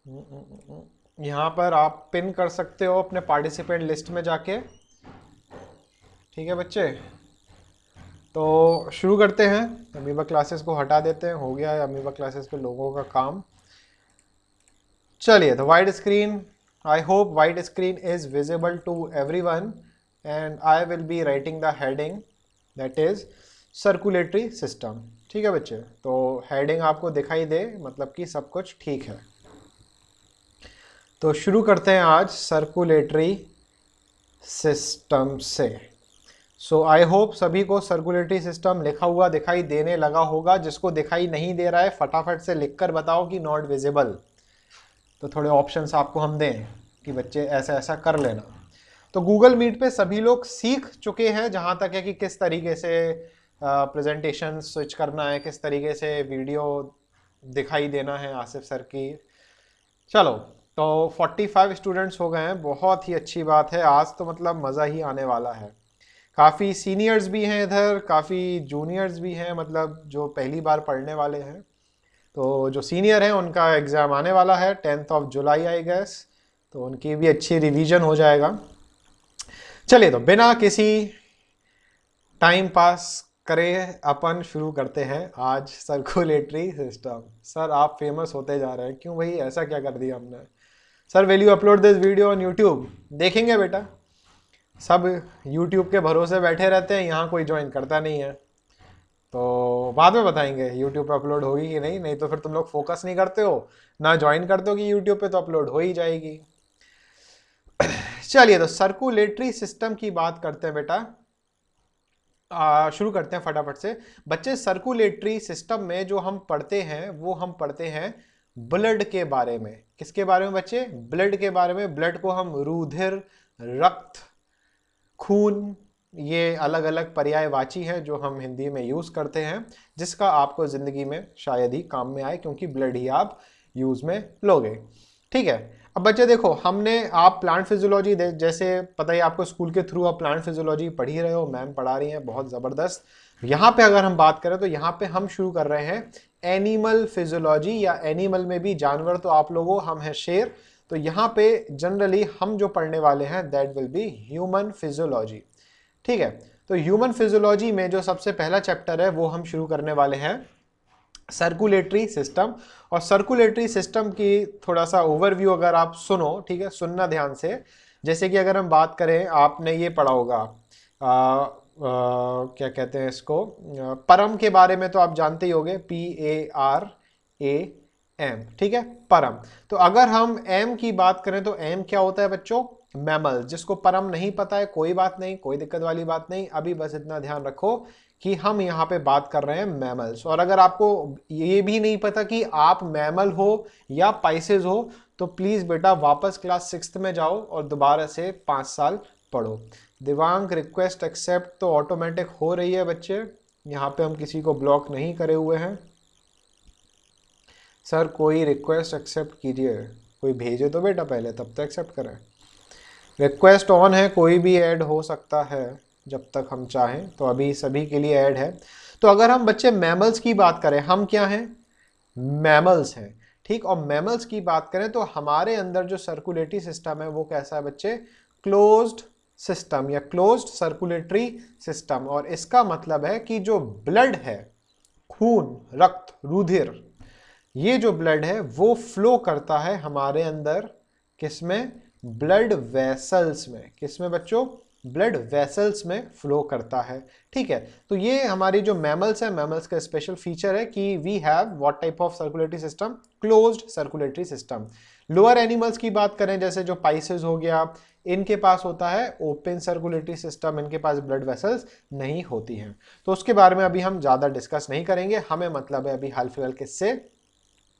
यहाँ पर आप पिन कर सकते हो अपने पार्टिसिपेंट लिस्ट में जाके। ठीक है बच्चे, तो शुरू करते हैं। अमीबा क्लासेस को हटा देते हैं, हो गया है अमीबा क्लासेस के लोगों का काम। चलिए, तो wide screen, I hope wide screen is visible to everyone and I will be writing the heading that is circulatory system. ठीक है बच्चे, तो हेडिंग आपको दिखाई दे मतलब कि सब कुछ ठीक है। तो शुरू करते हैं आज सर्कुलेटरी सिस्टम से। सो आई होप सभी को सर्कुलेटरी सिस्टम लिखा हुआ दिखाई देने लगा होगा। जिसको दिखाई नहीं दे रहा है फटाफट से लिखकर बताओ कि नॉट विजिबल, तो थोड़े ऑप्शंस आपको हम दें कि बच्चे ऐसा ऐसा कर लेना। तो गूगल मीट पे सभी लोग सीख चुके हैं जहाँ तक है कि किस तरीके से प्रेजेंटेशन स्विच करना है, किस तरीके से वीडियो दिखाई देना है आसिफ सर की। चलो, तो 45 स्टूडेंट्स हो गए हैं, बहुत ही अच्छी बात है। आज तो मतलब मज़ा ही आने वाला है। काफ़ी सीनियर्स भी हैं इधर, काफ़ी जूनियर्स भी हैं, मतलब जो पहली बार पढ़ने वाले हैं। तो जो सीनियर हैं उनका एग्ज़ाम आने वाला है 10 जुलाई आई गेस, तो उनकी भी अच्छी रिवीजन हो जाएगा। चलिए, तो बिना किसी टाइम पास करे अपन शुरू करते हैं आज सर्कुलेटरी सिस्टम। सर आप फेमस होते जा रहे हैं, क्यों भाई, ऐसा क्या कर दिया हमने? Sir will you upload this video on YouTube? देखेंगे बेटा, सब यूट्यूब के भरोसे बैठे रहते हैं, यहाँ कोई ज्वाइन करता नहीं है। तो बाद में बताएंगे यूट्यूब पे अपलोड होगी कि नहीं, नहीं तो फिर तुम लोग फोकस नहीं करते हो ना ज्वाइन करते हो कि यूट्यूब पे तो अपलोड हो ही जाएगी। चलिए, तो सर्कुलेटरी सिस्टम की बात करते हैं बेटा। शुरू करते हैं फटाफट से। बच्चे, सर्कुलेटरी सिस्टम में जो हम पढ़ते हैं वो हम पढ़ते हैं ब्लड के बारे में। किसके बारे में बच्चे? ब्लड के बारे में। ब्लड को हम रुधिर, रक्त, खून, ये अलग अलग पर्यायवाची हैं जो हम हिंदी में यूज करते हैं, जिसका आपको जिंदगी में शायद ही काम में आए, क्योंकि ब्लड ही आप यूज में लोगे। ठीक है, अब बच्चे देखो, हमने आप प्लांट फिजियोलॉजी जैसे पता ही आपको, स्कूल के थ्रू आप प्लांट फिजियोलॉजी पढ़ ही रहे हो, मैम पढ़ा रही हैं बहुत ज़बरदस्त। यहाँ पे अगर हम बात करें तो यहाँ पे हम शुरू कर रहे हैं एनिमल फिजियोलॉजी, या एनिमल में भी जानवर तो आप लोगों, हम हैं शेर। तो यहाँ पे जनरली हम जो पढ़ने वाले हैं that will be human physiology. ठीक है, तो ह्यूमन फिजियोलॉजी में जो सबसे पहला चैप्टर है वो हम शुरू करने वाले हैं सर्कुलेटरी सिस्टम। और सर्कुलेटरी सिस्टम की थोड़ा सा ओवरव्यू अगर आप सुनो, ठीक है, सुनना ध्यान से। जैसे कि अगर हम बात करें, आपने ये पढ़ा होगा क्या कहते हैं इसको, परम के बारे में तो आप जानते ही होंगे, PARAM। ठीक है, परम। तो अगर हम एम की बात करें तो एम क्या होता है बच्चों? मैमल। जिसको परम नहीं पता है कोई बात नहीं, कोई दिक्कत वाली बात नहीं, अभी बस इतना ध्यान रखो कि हम यहाँ पे बात कर रहे हैं मैमल्स। और अगर आपको ये भी नहीं पता कि आप मैमल हो या पाइसेस हो, तो प्लीज बेटा वापस क्लास 6th में जाओ और दोबारा से 5 साल पढ़ो। दिवांग रिक्वेस्ट एक्सेप्ट तो ऑटोमेटिक हो रही है बच्चे, यहाँ पे हम किसी को ब्लॉक नहीं करे हुए हैं। सर कोई रिक्वेस्ट एक्सेप्ट कीजिए, कोई भेजे तो बेटा पहले, तब तो एक्सेप्ट करें। रिक्वेस्ट ऑन है, कोई भी ऐड हो सकता है जब तक हम चाहें, तो अभी सभी के लिए ऐड है। तो अगर हम बच्चे मैमल्स की बात करें, हम क्या हैं? मैमल्स हैं। ठीक, और मैमल्स की बात करें तो हमारे अंदर जो सर्कुलेटरी सिस्टम है वो कैसा है बच्चे? क्लोज्ड सिस्टम या क्लोज्ड सर्कुलेटरी सिस्टम। और इसका मतलब है कि जो ब्लड है, खून, रक्त, रुधिर, ये जो ब्लड है वो फ्लो करता है हमारे अंदर, किसमें? ब्लड वेसल्स में। किसमें बच्चों? ब्लड वेसल्स में फ्लो करता है। ठीक है, तो ये हमारी जो मैमल्स है, मैमल्स का स्पेशल फीचर है कि we have what type of circulatory system? Closed circulatory system. Lower animals की बात करें, जैसे जो पाइसेस हो गया, इनके पास होता है ओपन सर्कुलेटरी सिस्टम, इनके पास ब्लड वेसल्स नहीं होती हैं। तो उसके बारे में अभी हम ज्यादा डिस्कस नहीं करेंगे, हमें मतलब है अभी हाल फिलहाल किससे?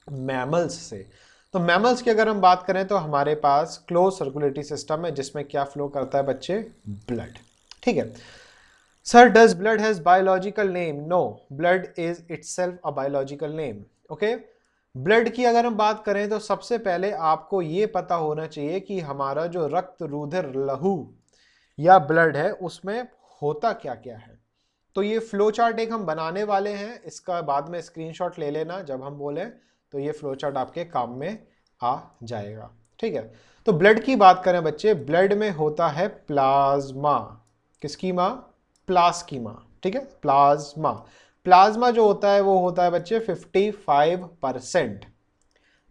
मैमल्स से। तो मैमल्स की अगर हम बात करें तो हमारे पास क्लोज सर्कुलेटरी सिस्टम है, जिसमें क्या फ्लो करता है बच्चे? ब्लड। ठीक है। Sir does blood has biological name? No, blood is itself a biological name. Okay, blood की अगर हम बात करें तो सबसे पहले आपको यह पता होना चाहिए कि हमारा जो रक्त, रुधिर, लहू या ब्लड है उसमें होता क्या क्या है। तो ये फ्लो चार्ट एक हम बनाने वाले हैं, इसका बाद में स्क्रीनशॉट ले लेना जब हम बोले, तो ये फ्लो चार्ट आपके काम में आ जाएगा। ठीक है, तो ब्लड की बात करें बच्चे, ब्लड में होता है प्लाज्मा। किसकी माँ? प्लास्कीमा। ठीक है, प्लाज्मा। प्लाज्मा जो होता है वो होता है बच्चे 55%।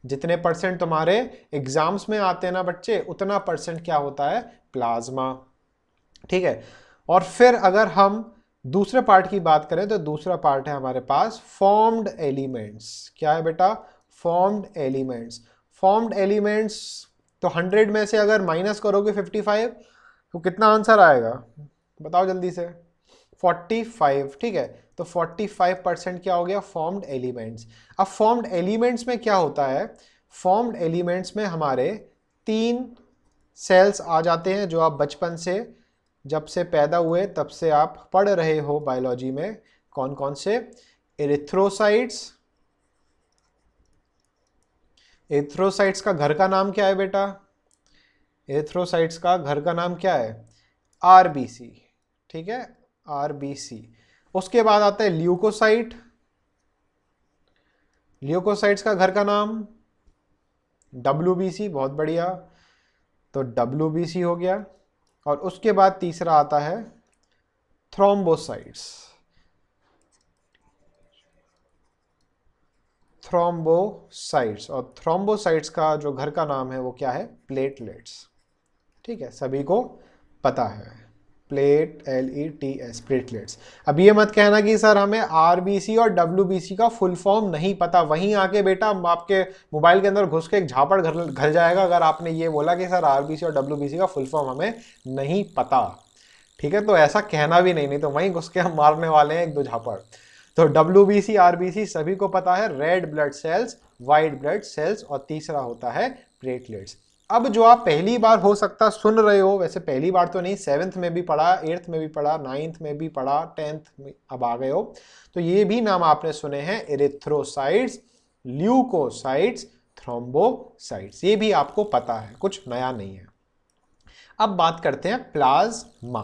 जितने परसेंट तुम्हारे एग्जाम्स में आते हैं ना बच्चे, उतना परसेंट क्या होता है? प्लाज्मा। ठीक है, और फिर अगर हम दूसरे पार्ट की बात करें तो दूसरा पार्ट है हमारे पास फॉर्म्ड एलिमेंट्स। क्या है बेटा? Formed elements. फॉर्म्ड एलिमेंट्स तो 100 में से अगर माइनस करोगे 55 तो कितना आंसर आएगा? बताओ जल्दी से। 45। ठीक है, तो 45% क्या हो गया? Formed elements. अब फॉर्म्ड एलिमेंट्स में क्या होता है? फॉर्म्ड एलिमेंट्स में हमारे 3 सेल्स आ जाते हैं जो आप बचपन से, जब से पैदा हुए तब से आप पढ़ रहे हो बायोलॉजी में। कौन कौन से? एरिथ्रोसाइट्स। एरिथ्रोसाइट्स का घर का नाम क्या है बेटा? एरिथ्रोसाइट्स का घर का नाम क्या है? आरबीसी। ठीक है, आरबीसी। उसके बाद आता है ल्यूकोसाइट। ल्यूकोसाइट्स का घर का नाम डब्ल्यूबीसी। बहुत बढ़िया, तो डब्ल्यूबीसी हो गया। और उसके बाद तीसरा आता है थ्रोम्बोसाइट्स। थ्रोम्बोसाइट्स, और थ्रोम्बोसाइट्स का जो घर का नाम है वो क्या है? प्लेटलेट्स। ठीक है, सभी को पता है, प्लेटलेट्स, प्लेटलेट्स। अब ये मत कहना कि सर हमें आरबीसी और डब्ल्यूबीसी का फुल फॉर्म नहीं पता। वहीं आके बेटा आपके मोबाइल के अंदर घुस के एक झापड़ घर जाएगा अगर आपने ये बोला कि सर आरबीसी और डब्ल्यूबीसी का फुल फॉर्म हमें नहीं पता। ठीक है, तो ऐसा कहना भी नहीं तो वहीं घुस के हम मारने वाले हैं एक दो झापड़। तो डब्ल्यूबीसी, आरबीसी सभी को पता है, red blood cells, white blood cells, और तीसरा होता है प्लेटलेट्स। अब जो आप पहली बार हो सकता सुन रहे हो, वैसे पहली बार तो नहीं, 7th में भी पढ़ा, 8th में भी पढ़ा, 9th में भी पढ़ा, 10th में अब आ गए हो, तो ये भी नाम आपने सुने हैं, एरिथ्रोसाइट्स, ल्यूकोसाइट्स, थ्रोम्बोसाइट्स। ये भी आपको पता है, कुछ नया नहीं है। अब बात करते हैं प्लाज्मा।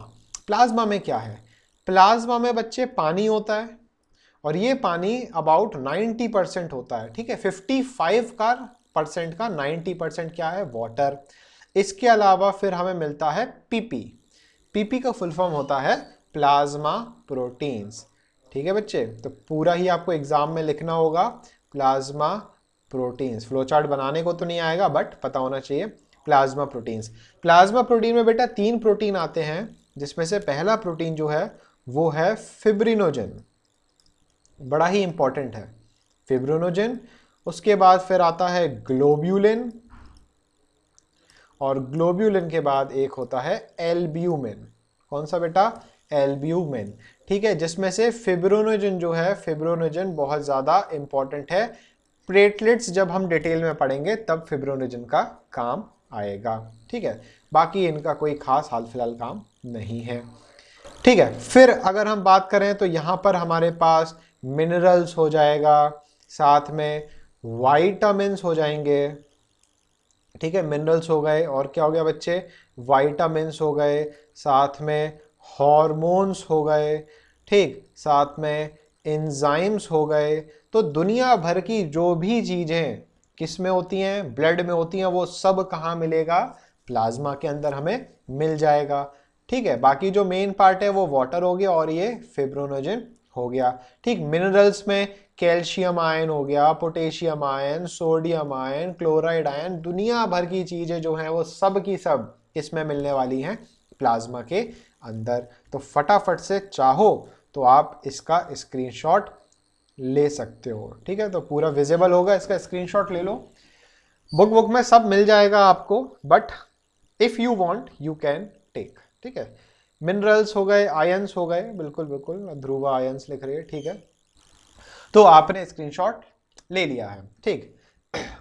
प्लाज्मा में क्या है? प्लाज्मा में बच्चे पानी होता है, और ये पानी अबाउट 90% होता है। ठीक है, 55 का परसेंट का 90% क्या है? वाटर। इसके अलावा फिर हमें मिलता है पीपी। पीपी का फुल फॉर्म होता है प्लाज्मा प्रोटीन्स। ठीक है बच्चे, तो पूरा ही आपको एग्जाम में लिखना होगा, प्लाज्मा प्रोटीन्स। फ्लोचार्ट बनाने को तो नहीं आएगा बट पता होना चाहिए, प्लाज्मा प्रोटीन्स। प्लाज्मा प्रोटीन में बेटा 3 प्रोटीन आते हैं, जिसमें से पहला प्रोटीन जो है वो है फिब्रिनोजन। बड़ा ही इंपॉर्टेंट है फिब्रिनोजन। उसके बाद फिर आता है ग्लोब्यूलिन, और ग्लोब्यूलिन के बाद एक होता है एल्ब्यूमिन। कौन सा बेटा? एल्ब्यूमिन। ठीक है, जिसमें से फिब्रिनोजन जो है, फिब्रिनोजन बहुत ज़्यादा इंपॉर्टेंट है। प्लेटलेट्स जब हम डिटेल में पढ़ेंगे तब फिब्रिनोजन का काम आएगा। ठीक है, बाकी इनका कोई खास हाल फिलहाल काम नहीं है। ठीक है, फिर अगर हम बात करें तो यहाँ पर हमारे पास मिनरल्स हो जाएगा, साथ में वाइटामिन्स हो जाएंगे। ठीक है, मिनरल्स हो गए, और क्या हो गया बच्चे? वाइटामिन्स हो गए, साथ में हॉर्मोन्स हो गए, ठीक, साथ में एंजाइम्स हो गए। तो दुनिया भर की जो भी चीज़ें किस में होती हैं? ब्लड में होती हैं। वो सब कहाँ मिलेगा? प्लाज्मा के अंदर हमें मिल जाएगा। ठीक है, बाकी जो मेन पार्ट है वो वाटर हो गया, और ये फिब्रिनोजन हो गया। ठीक, मिनरल्स में कैल्शियम आयन हो गया, potassium ion, sodium ion, chloride ion, दुनिया भर की चीजें जो हैं वो सब की सब इसमें मिलने वाली हैं प्लाज्मा के अंदर। तो फटाफट से चाहो तो आप इसका स्क्रीनशॉट ले सकते हो। ठीक है, तो पूरा विजिबल होगा, इसका स्क्रीनशॉट ले लो। बुक में सब मिल जाएगा आपको, but if you want you can take. ठीक है, मिनरल्स हो गए, आयंस हो गए, बिल्कुल बिल्कुल, ध्रुवा आयंस लिख रही है। ठीक है, तो आपने स्क्रीनशॉट ले लिया है। ठीक,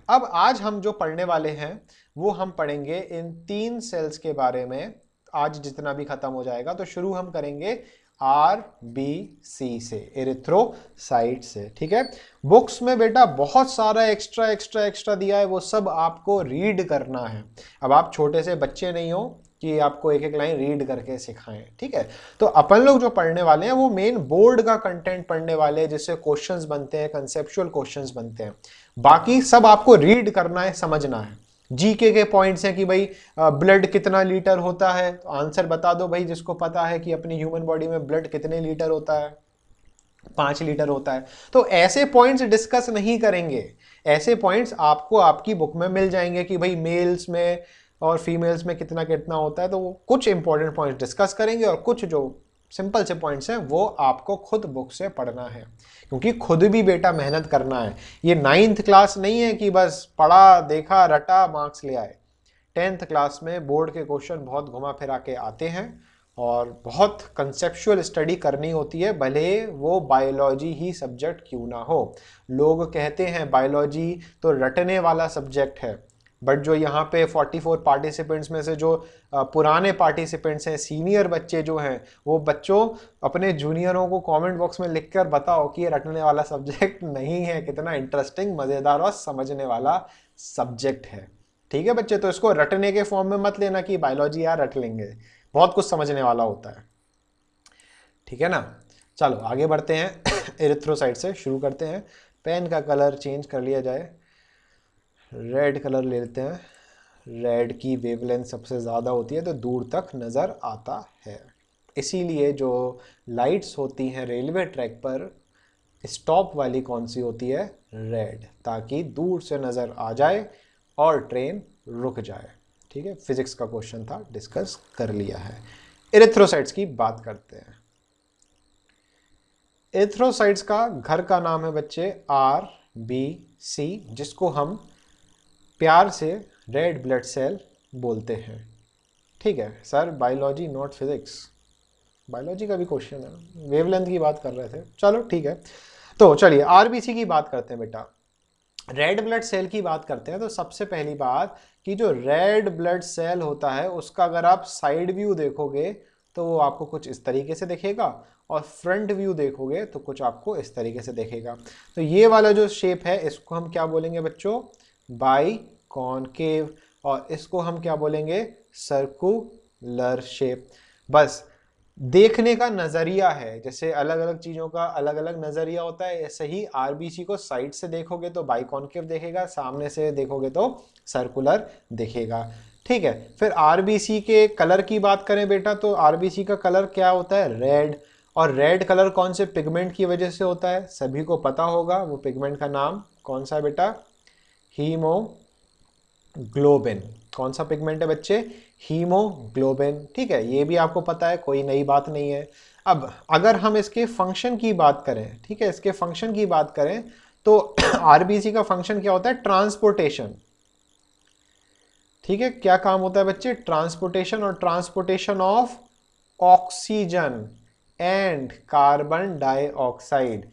अब आज हम जो पढ़ने वाले हैं वो हम पढ़ेंगे इन 3 सेल्स के बारे में। आज जितना भी खत्म हो जाएगा, तो शुरू हम करेंगे आरबीसी से, एरिथ्रोसाइट से। ठीक है, बुक्स में बेटा बहुत सारा एक्स्ट्रा एक्स्ट्रा एक्स्ट्रा दिया है, वो सब आपको रीड करना है। अब आप छोटे से बच्चे नहीं हो, कि आपको एक एक लाइन रीड करके सिखाएं, ठीक है। तो अपन लोग जो पढ़ने वाले हैं वो मेन बोर्ड का कंटेंट पढ़ने वाले हैं, जिससे क्वेश्चंस बनते हैं, कंसेप्चुअल क्वेश्चंस बनते हैं। बाकी सब आपको रीड करना है, समझना है। जीके के पॉइंट्स हैं कि भाई ब्लड कितना लीटर होता है, तो आंसर बता दो भाई, जिसको पता है कि अपनी ह्यूमन बॉडी में ब्लड कितने लीटर होता है, 5 लीटर होता है। तो ऐसे पॉइंट्स डिस्कस नहीं करेंगे, ऐसे पॉइंट्स आपको आपकी बुक में मिल जाएंगे कि भाई मेल्स में और फीमेल्स में कितना कितना होता है। तो वो कुछ इंपॉर्टेंट पॉइंट्स डिस्कस करेंगे और कुछ जो सिंपल से पॉइंट्स हैं वो आपको खुद बुक से पढ़ना है, क्योंकि खुद भी बेटा मेहनत करना है। ये 9th क्लास नहीं है कि बस पढ़ा देखा रटा मार्क्स ले आए। 10th क्लास में बोर्ड के क्वेश्चन बहुत घुमा फिरा के आते हैं और बहुत कंसेप्चुअल स्टडी करनी होती है, भले वो बायोलॉजी ही सब्जेक्ट क्यों ना हो। लोग कहते हैं बायोलॉजी तो रटने वाला सब्जेक्ट है, बट जो यहाँ पे 44 पार्टिसिपेंट्स में से जो पुराने पार्टिसिपेंट्स हैं, सीनियर बच्चे जो हैं, वो बच्चों अपने जूनियरों को कमेंट बॉक्स में लिखकर बताओ कि ये रटने वाला सब्जेक्ट नहीं है, कितना इंटरेस्टिंग, मज़ेदार और समझने वाला सब्जेक्ट है। ठीक है बच्चे, तो इसको रटने के फॉर्म में मत लेना कि बायोलॉजी यार रट लेंगे, बहुत कुछ समझने वाला होता है, ठीक है ना। चलो आगे बढ़ते हैं एरिथ्रोसाइट से शुरू करते हैं। पेन का कलर चेंज कर लिया जाए, रेड कलर ले लेते हैं। रेड की वेवलेंथ सबसे ज़्यादा होती है तो दूर तक नज़र आता है, इसीलिए जो लाइट्स होती हैं रेलवे ट्रैक पर स्टॉप वाली कौन सी होती है, रेड, ताकि दूर से नज़र आ जाए और ट्रेन रुक जाए। ठीक है, फिजिक्स का क्वेश्चन था, डिस्कस कर लिया है। एरिथ्रोसाइट्स की बात करते हैं। एरिथ्रोसाइट्स का घर का नाम है बच्चे RBC, जिसको हम प्यार से रेड ब्लड सेल बोलते हैं। ठीक है sir, biology not physics, biology का भी क्वेश्चन है, वेवलेंथ की बात कर रहे थे, चलो ठीक है। तो चलिए RBC की बात करते हैं बेटा, रेड ब्लड सेल की बात करते हैं। तो सबसे पहली बात कि जो रेड ब्लड सेल होता है उसका अगर आप साइड व्यू देखोगे तो वो आपको कुछ इस तरीके से दिखेगा, और फ्रंट व्यू देखोगे तो कुछ आपको इस तरीके से दिखेगा। तो ये वाला जो शेप है इसको हम क्या बोलेंगे बच्चों, बाई कॉनकेव, और इसको हम क्या बोलेंगे, सर्कुलर शेप। बस देखने का नजरिया है, जैसे अलग अलग चीजों का अलग अलग नजरिया होता है, ऐसे ही RBC को साइड से देखोगे तो बाइकॉनकेव देखेगा, सामने से देखोगे तो सर्कुलर दिखेगा। ठीक है, फिर RBC के कलर की बात करें बेटा, तो RBC का कलर क्या होता है, रेड। और रेड कलर कौन से पिगमेंट की वजह से होता है, सभी को पता होगा, वो पिगमेंट का नाम कौन सा है बेटा, हीमोग्लोबिन। कौन सा पिगमेंट है बच्चे, हीमोग्लोबिन। ठीक है, ये भी आपको पता है, कोई नई बात नहीं है। अब अगर हम इसके फंक्शन की बात करें, ठीक है, इसके फंक्शन की बात करें तो RBC का फंक्शन क्या होता है, ट्रांसपोर्टेशन। ठीक है, क्या काम होता है बच्चे, ट्रांसपोर्टेशन, और transportation of oxygen and carbon dioxide.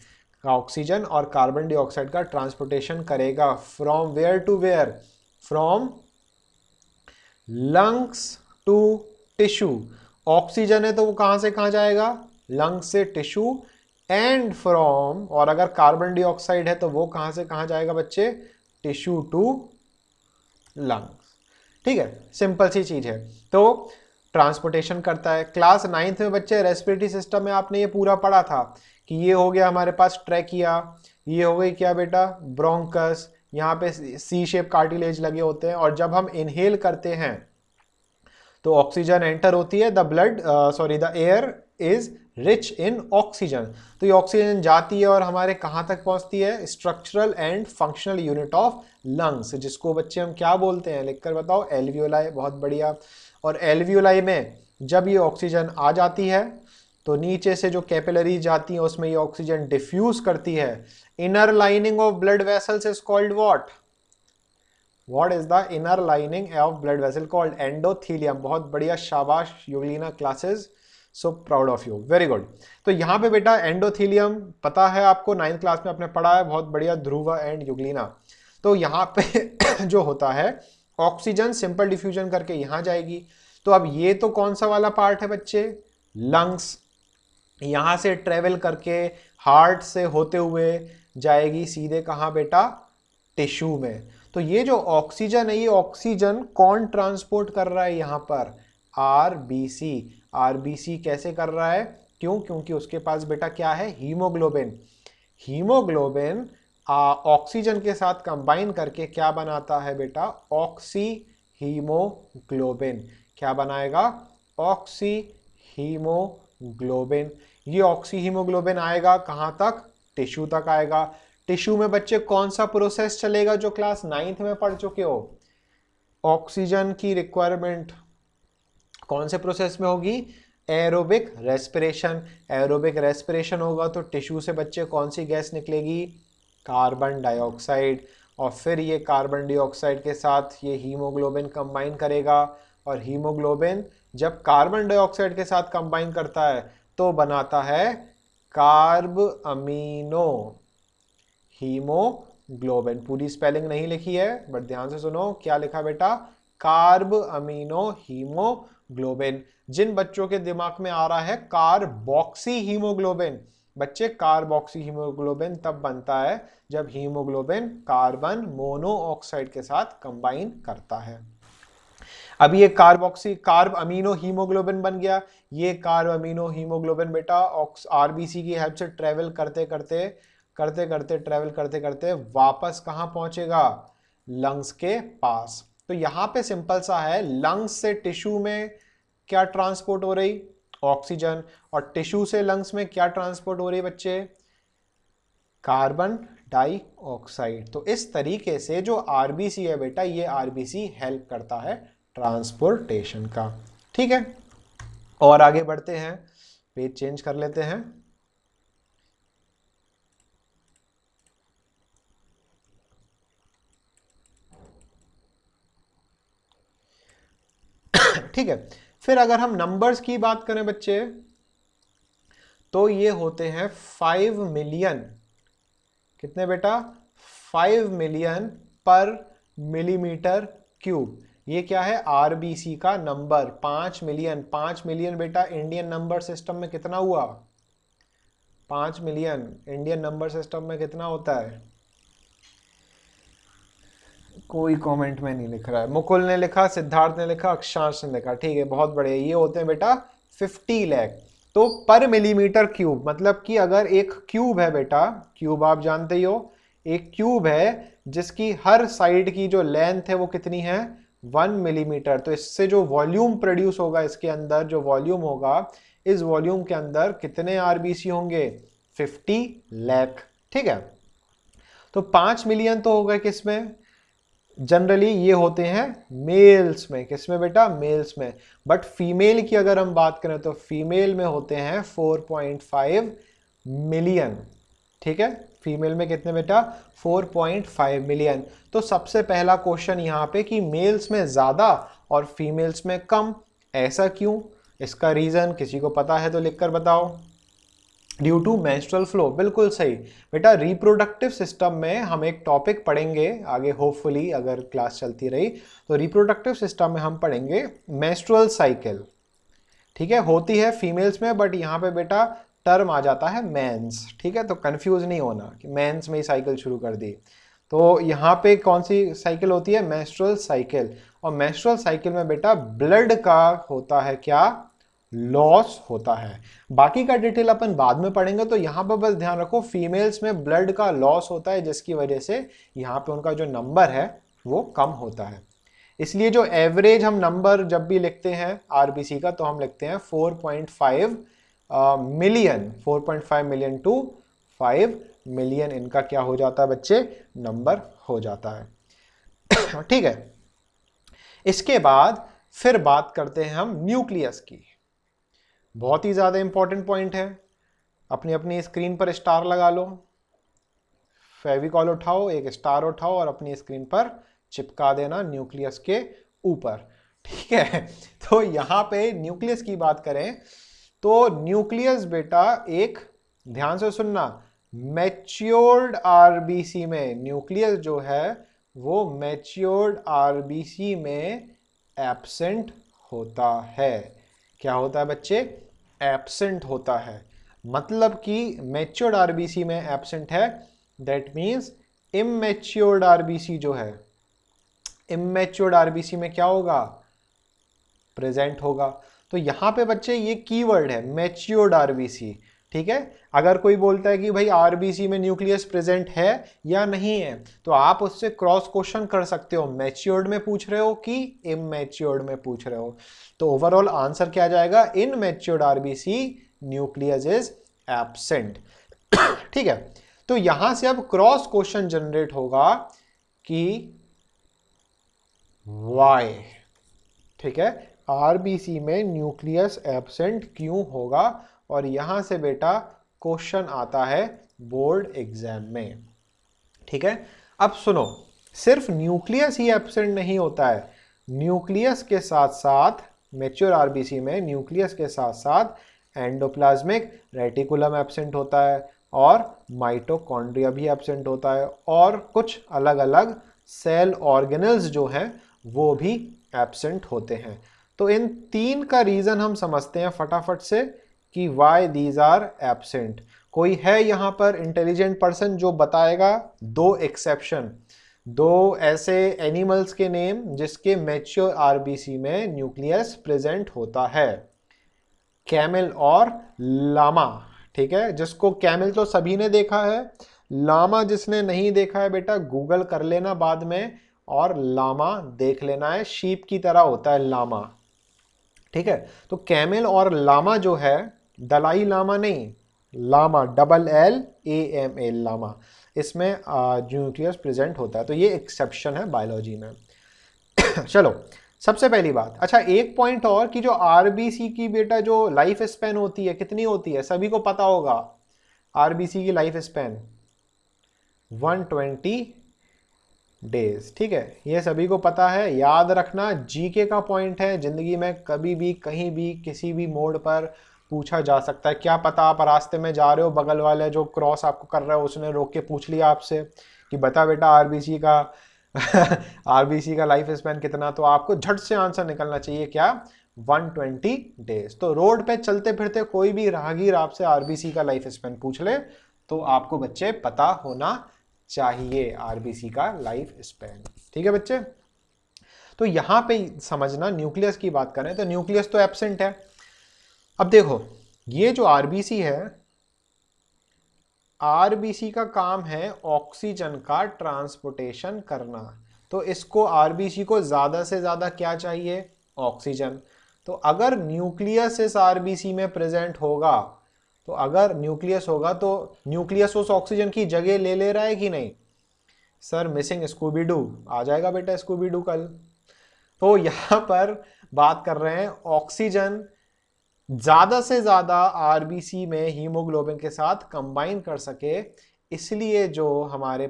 Oxygen और कार्बन डाइऑक्साइड का ट्रांसपोर्टेशन करेगा from where to where, from lungs to tissue. Oxygen है तो वो कहां से कहां जाएगा, लंग्स से टिश्यू, एंड फ्रॉम, और अगर कार्बन डाइऑक्साइड है तो वो कहां से कहां जाएगा बच्चे, टिश्यू टू लंग्स। ठीक है, सिंपल सी चीज है। तो ट्रांसपोर्टेशन करता है। क्लास 9th में बच्चे रेस्पिरेटरी सिस्टम में आपने ये पूरा पढ़ा था कि ये हो गया हमारे पास ट्रैकिया, ये हो गई क्या बेटा, ब्रोंकस, यहाँ पे सी शेप कार्टिलेज लगे होते हैं, और जब हम इनहेल करते हैं तो ऑक्सीजन एंटर होती है, the blood sorry the air is rich in oxygen. तो ये ऑक्सीजन जाती है और हमारे कहाँ तक पहुँचती है, structural and functional unit of lungs, जिसको बच्चे हम क्या बोलते हैं, लिखकर बताओ, एल्वियोलाई। बहुत बढ़िया। और एल्वियोलाई में जब ये ऑक्सीजन आ जाती है तो नीचे से जो कैपिलरीज जाती हैं उसमें ये ऑक्सीजन डिफ्यूज करती है। Inner lining of blood vessels is called what, what is the inner lining of blood vessel called, endothelium. बहुत बढ़िया, शाबाश euglena classes, so proud of you, very good. तो यहाँ पे बेटा एंडोथीलियम पता है आपको, 9th क्लास में आपने पढ़ा है, बहुत बढ़िया ध्रुव एंड युगलीना। तो यहाँ पे जो होता है ऑक्सीजन सिंपल डिफ्यूजन करके यहाँ जाएगी। तो अब ये तो कौन सा वाला पार्ट है बच्चे, लंग्स, यहाँ से ट्रेवल करके हार्ट से होते हुए जाएगी सीधे कहाँ बेटा, टिश्यू में। तो ये जो ऑक्सीजन है, ये ऑक्सीजन कौन ट्रांसपोर्ट कर रहा है यहाँ पर, आरबीसी। आरबीसी कैसे कर रहा है? क्यों? क्योंकि उसके पास बेटा क्या है? हीमोग्लोबिन। हीमोग्लोबिन ऑक्सीजन के साथ कंबाइन करके क्या बनाता है बेटा? Oxy haemoglobin. क्या बनाएगा? Oxy haemoglobin. ये ऑक्सी हीमोग्लोबिन आएगा कहां तक? टिश्यू तक आएगा। टिश्यू में बच्चे कौन सा प्रोसेस चलेगा जो क्लास 9th में पढ़ चुके हो? ऑक्सीजन की रिक्वायरमेंट कौन से प्रोसेस में होगी? Aerobic respiration. एरोबिक रेस्पिरेशन होगा तो टिश्यू से बच्चे कौन सी गैस निकलेगी? Carbon dioxide. और फिर ये कार्बन डाइऑक्साइड के साथ ये हीमोग्लोबिन कंबाइन करेगा, और हीमोग्लोबिन जब कार्बन डाइऑक्साइड के साथ कंबाइन करता है तो बनाता है कार्ब अमीनो हीमोग्लोबिन। पूरी स्पेलिंग नहीं लिखी है बट ध्यान से सुनो, क्या लिखा बेटा? Carb amino haemoglobin. जिन बच्चों के दिमाग में आ रहा है कार्बोक्सी हीमोग्लोबिन, बच्चे कार्बोक्सी हीमोग्लोबिन तब बनता है जब हीमोग्लोबिन कार्बन मोनोऑक्साइड के साथ कंबाइन करता है। अब ये कार्ब अमीनो हीमोग्लोबिन बन गया। ये कार्ब अमीनो हीमोग्लोबिन बेटा आरबीसी की हेल्प से ट्रेवल करते करते वापस कहां पहुंचेगा? लंग्स के पास। तो यहां पे सिंपल सा है, लंग्स से टिश्यू में क्या ट्रांसपोर्ट हो रही? ऑक्सीजन। और टिश्यू से लंग्स में क्या ट्रांसपोर्ट हो रही बच्चे? Carbon dioxide. तो इस तरीके से जो आरबीसी है बेटा, ये आरबीसी हेल्प करता है ट्रांसपोर्टेशन का। ठीक है, और आगे बढ़ते हैं, पेज चेंज कर लेते हैं। ठीक है, फिर अगर हम नंबर्स की बात करें बच्चे, तो ये होते हैं 5 मिलियन। कितने बेटा? 5 मिलियन पर मिलीमीटर क्यूब। ये क्या है? आरबीसी का नंबर 5 मिलियन। 5 मिलियन बेटा इंडियन नंबर सिस्टम में कितना हुआ? 5 मिलियन इंडियन नंबर सिस्टम में कितना होता है? कोई कमेंट में नहीं लिख रहा है। मुकुल ने लिखा, सिद्धार्थ ने लिखा, अक्षांश ने लिखा। ठीक है, बहुत बढ़िया। ये होते हैं बेटा 50 लाख। तो पर मिलीमीटर क्यूब मतलब कि अगर एक क्यूब है बेटा, क्यूब आप जानते ही हो, एक क्यूब है जिसकी हर साइड की जो लेंथ है वो कितनी है? 1 मिलीमीटर। तो इससे जो वॉल्यूम प्रोड्यूस होगा, इसके अंदर जो वॉल्यूम होगा, इस वॉल्यूम के अंदर कितने आरबीसी होंगे? 50 लाख। ठीक है, तो 5 मिलियन तो होगा किसमें? जनरली ये होते हैं मेल्स में। किसमें बेटा? मेल्स में। बट फीमेल की अगर हम बात करें तो फीमेल में होते हैं 4.5 मिलियन। ठीक है, फीमेल में कितने बेटा? 4.5 मिलियन। तो सबसे पहला क्वेश्चन यहाँ पे कि मेल्स में ज्यादा और फीमेल्स में कम, ऐसा क्यों? इसका रीजन किसी को पता है तो लिखकर बताओ। Due to menstrual flow. बिल्कुल सही बेटा। रिप्रोडक्टिव सिस्टम में हम एक टॉपिक पढ़ेंगे आगे, होपफुली अगर क्लास चलती रही तो रिप्रोडक्टिव सिस्टम में हम पढ़ेंगे मेंस्ट्रुअल साइकिल। ठीक है, होती है फीमेल्स में बट यहाँ पे बेटा टर्म आ जाता है मेंस। ठीक है, तो कंफ्यूज नहीं होना कि मेंस में ही साइकिल शुरू कर दी। तो यहाँ पे कौन सी साइकिल होती है? Menstrual cycle. और मेंस्ट्रुअल साइकिल में बेटा ब्लड का होता है क्या? लॉस होता है। बाकी का डिटेल अपन बाद में पढ़ेंगे। तो यहां पर बस ध्यान रखो, फीमेल्स में ब्लड का लॉस होता है जिसकी वजह से यहां पे उनका जो नंबर है वो कम होता है। इसलिए जो एवरेज हम नंबर जब भी लिखते हैं आरबीसी का, तो हम लिखते हैं 4.5 मिलियन। 4.5 मिलियन टू 5 मिलियन इनका क्या हो जाता है बच्चे? नंबर हो जाता है। ठीक है, इसके बाद फिर बात करते हैं हम न्यूक्लियस की। बहुत ही ज्यादा इंपॉर्टेंट पॉइंट है। अपनी अपनी स्क्रीन पर स्टार लगा लो, फेविकॉल उठाओ, एक स्टार उठाओ और अपनी स्क्रीन पर चिपका देना न्यूक्लियस के ऊपर। ठीक है, तो यहां पे न्यूक्लियस की बात करें तो न्यूक्लियस बेटा एक, ध्यान से सुनना, मैच्योर्ड आरबीसी में, न्यूक्लियस जो है वो मैच्योर्ड आरबीसी में एब्सेंट होता है। क्या होता है बच्चे? एब्सेंट होता है। मतलब कि मैच्योर्ड आरबीसी में एब्सेंट है, दैट मींस इमैच्योर्ड आरबीसी जो है, इमैच्योर्ड आरबीसी में क्या होगा? प्रेजेंट होगा। तो यहाँ पे बच्चे ये कीवर्ड है मैच्योर्ड आरबीसी, ठीक है। अगर कोई बोलता है कि भाई आरबीसी में न्यूक्लियस प्रेजेंट है या नहीं है, तो आप उससे क्रॉस क्वेश्चन कर सकते हो, मैच्योर्ड में पूछ रहे हो कि इमैच्योर्ड में पूछ रहे हो। तो ओवरऑल आंसर क्या जाएगा, in matured RBC nucleus is absent, ठीक है। तो यहां से अब क्रॉस क्वेश्चन जनरेट होगा कि वाई, ठीक है, आरबीसी में न्यूक्लियस एब्सेंट क्यों होगा। और यहां से बेटा क्वेश्चन आता है बोर्ड एग्जाम में, ठीक है। अब सुनो, सिर्फ न्यूक्लियस ही एब्सेंट नहीं होता है, न्यूक्लियस के साथ साथ मैच्योर आरबीसी में न्यूक्लियस के साथ साथ एंडोप्लाज्मिक रेटिकुलम एब्सेंट होता है और माइटोकॉन्ड्रिया भी एब्सेंट होता है और कुछ अलग अलग सेल ऑर्गेनल्स जो हैं वो भी एब्सेंट होते हैं। तो इन तीन का रीजन हम समझते हैं फटाफट से कि वाई दीज आर एब्सेंट। कोई है यहां पर इंटेलिजेंट पर्सन जो बताएगा दो एक्सेप्शन, दो ऐसे एनिमल्स के नेम जिसके मैच्योर आरबीसी में न्यूक्लियस प्रेजेंट होता है, कैमल और लामा, ठीक है। जिसको कैमल तो सभी ने देखा है, लामा जिसने नहीं देखा है बेटा गूगल कर लेना बाद में, और लामा देख लेना है, शीप की तरह होता है लामा, ठीक है। तो कैमल और लामा जो है, दलाई लामा नहीं, लामा LLAMA लामा, इसमें न्यूक्लियस प्रेजेंट होता है। तो ये एक्सेप्शन है बायोलॉजी में। चलो सबसे पहली बात, अच्छा एक पॉइंट और कि जो आरबीसी की बेटा जो लाइफ स्पैन होती है कितनी होती है, सभी को पता होगा आरबीसी की लाइफ स्पैन 120 डेज, ठीक है। ये सभी को पता है, याद रखना, जीके का पॉइंट है, जिंदगी में कभी भी कहीं भी किसी भी मोड पर पूछा जा सकता है। क्या पता आप रास्ते में जा रहे हो, बगल वाले जो क्रॉस आपको कर रहा है उसने रोक के पूछ लिया आपसे कि बता बेटा आरबीसी का आरबीसी का लाइफ स्पैन कितना, तो आपको झट से आंसर निकलना चाहिए क्या, 120 डेज। तो रोड पे चलते फिरते कोई भी राहगीर आपसे आरबीसी का लाइफ स्पैन पूछ ले तो आपको बच्चे पता होना चाहिए आरबीसी का लाइफ स्पैन, ठीक है बच्चे। तो यहां पे समझना, न्यूक्लियस की बात करें तो न्यूक्लियस तो एब्सेंट है। अब देखो ये जो आरबीसी है, आरबीसी का काम है ऑक्सीजन का ट्रांसपोर्टेशन करना। तो इसको आरबीसी को ज्यादा से ज्यादा क्या चाहिए, ऑक्सीजन। तो अगर न्यूक्लियस इस आरबीसी में प्रेजेंट होगा, तो अगर न्यूक्लियस होगा तो न्यूक्लियस उस ऑक्सीजन की जगह ले रहा है कि नहीं। सर मिसिंग स्कूबीडू आ जाएगा बेटा, स्कूबीडू कल। तो यहां पर बात कर रहे हैं ऑक्सीजन ज्यादा से ज्यादा आरबीसी में हीमोग्लोबिन के साथ कंबाइन कर सके, इसलिए जो हमारे